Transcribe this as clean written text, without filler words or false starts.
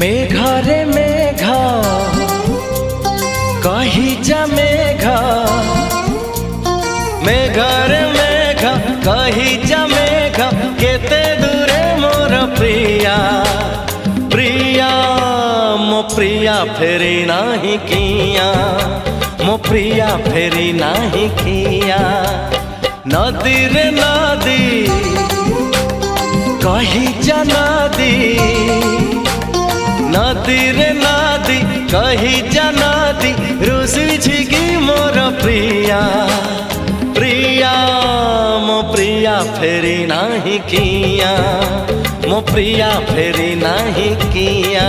मेघरे मेघ कही जा मेघ, मेघरे मेघ कही जा मेघ, केते दूरे मोर प्रिया। प्रिया मो प्रिया फेरी नाही किया, मो प्रिया फेरी नाही किया। नदी रे नदी कही जा नदी, नदी रे नदी कही जा नदी, रुसी छिगी मोर प्रिया। प्रिया मो प्रिया फेरी नाही किया, मो प्रिया फेरी नाही किया।